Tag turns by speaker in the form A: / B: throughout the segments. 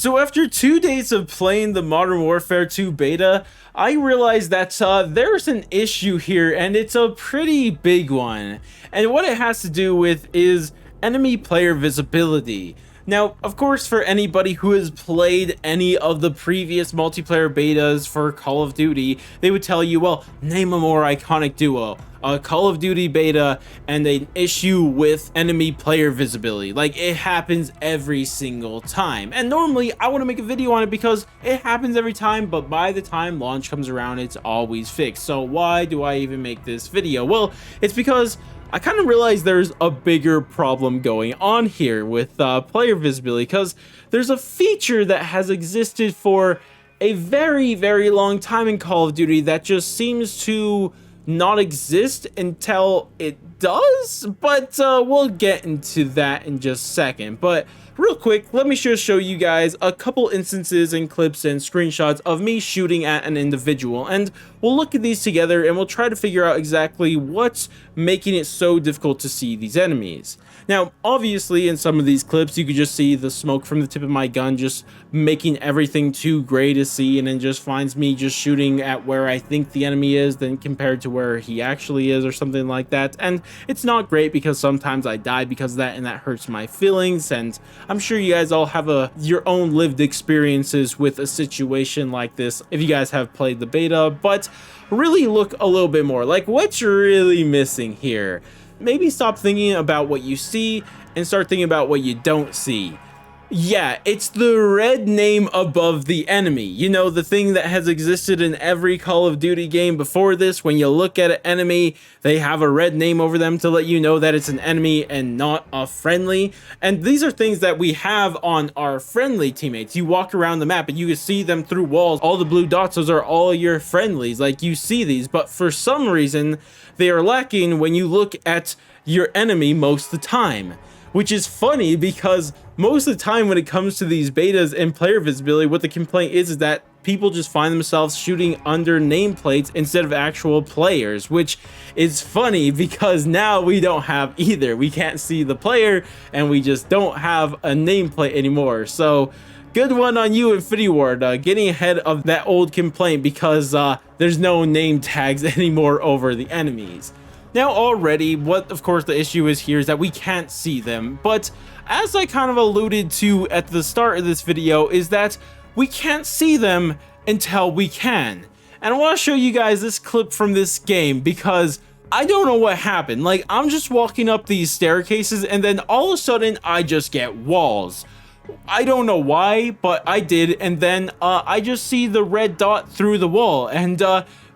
A: So after 2 days of playing the Modern Warfare 2 beta, I realized that there's an issue here, and it's a pretty big one. And what it has to do with is enemy player visibility. Now, of course, for anybody who has played any of the previous multiplayer betas for Call of Duty, they would tell you, well, name a more iconic duo. A Call of Duty beta and an issue with enemy player visibility. Like, it happens every single time. And normally, I want to make a video on it because it happens every time, but by the time launch comes around, it's always fixed. So why do I even make this video? Well, it's because I kind of realized there's a bigger problem going on here with player visibility, because there's a feature that has existed for a very, very long time in Call of Duty that just seems to not exist until it does, but we'll get into that in just a second. But real quick, let me just show you guys a couple instances and clips and screenshots of me shooting at an individual, and we'll look at these together and we'll try to figure out exactly what's making it so difficult to see these enemies. Now, obviously, in some of these clips, you could just see the smoke from the tip of my gun just making everything too gray to see, and then just finds me just shooting at where I think the enemy is then compared to where he actually is or something like that. And it's not great because sometimes I die because of that, and that hurts my feelings. And I'm sure you guys all have your own lived experiences with a situation like this if you guys have played the beta, but really look a little bit more like what's really missing here. Maybe stop thinking about what you see and start thinking about what you don't see. Yeah, it's the red name above the enemy. You know, the thing that has existed in every Call of Duty game before this. When you look at an enemy, they have a red name over them to let you know that it's an enemy and not a friendly. And these are things that we have on our friendly teammates. You walk around the map and you can see them through walls. All the blue dots, those are all your friendlies. Like, you see these, but for some reason, they are lacking when you look at your enemy most of the time. Which is funny because most of the time when it comes to these betas and player visibility, what the complaint is that people just find themselves shooting under nameplates instead of actual players, which is funny because now we don't have either. We can't see the player and we just don't have a nameplate anymore. So good one on you, Infinity Ward, getting ahead of that old complaint because there's no name tags anymore over the enemies. Now already, what of course the issue is here is that we can't see them, but as I kind of alluded to at the start of this video, is that we can't see them until we can. And I want to show you guys this clip from this game because I don't know what happened. Like, I'm just walking up these staircases and then all of a sudden I just get walls. I don't know why, but I did, and then I just see the red dot through the wall, and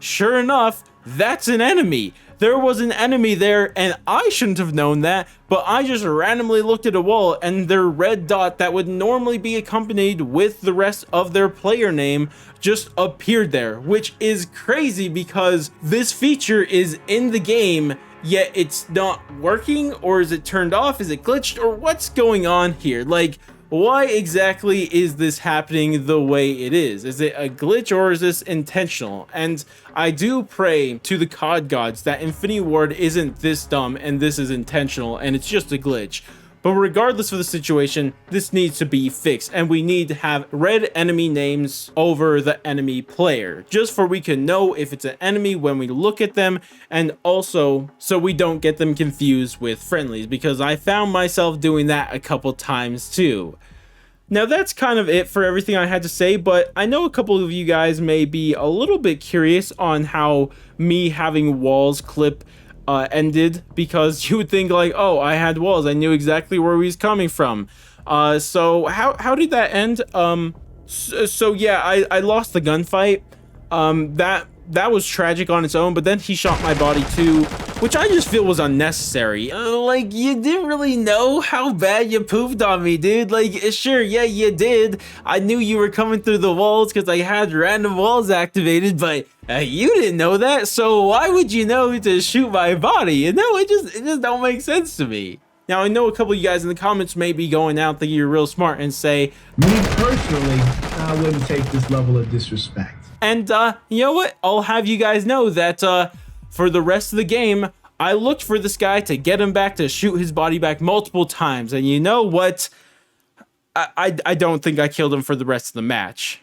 A: sure enough, that's an enemy. There was an enemy there, and I shouldn't have known that, but I just randomly looked at a wall, and their red dot that would normally be accompanied with the rest of their player name just appeared there, which is crazy because this feature is in the game, yet it's not working, or is it turned off? Is it glitched, or what's going on here? Like, why exactly is this happening the way it is? Is it a glitch or is this intentional? And I do pray to the COD gods that Infinity Ward isn't this dumb and this is intentional and it's just a glitch. But regardless of the situation, this needs to be fixed, and we need to have red enemy names over the enemy player, just for we can know if it's an enemy when we look at them, and also so we don't get them confused with friendlies, because I found myself doing that a couple times too. Now that's kind of it for everything I had to say, but I know a couple of you guys may be a little bit curious on how me having walls clip ended, because you would think like, oh, I had walls, I knew exactly where he was coming from. So how did that end? So yeah, I lost the gunfight. That was tragic on its own, but then he shot my body too, which I just feel was unnecessary. Like, you didn't really know how bad you pooped on me, dude. Like, sure, yeah, you did. I knew you were coming through the walls because I had random walls activated, but you didn't know that, so why would you know to shoot my body? You know, it just don't make sense to me. Now, I know a couple of you guys in the comments may be going out thinking you're real smart and say,
B: me personally, I wouldn't take this level of disrespect.
A: And you know what? I'll have you guys know that for the rest of the game, I looked for this guy to get him back, to shoot his body back multiple times. And you know what? I don't think I killed him for the rest of the match.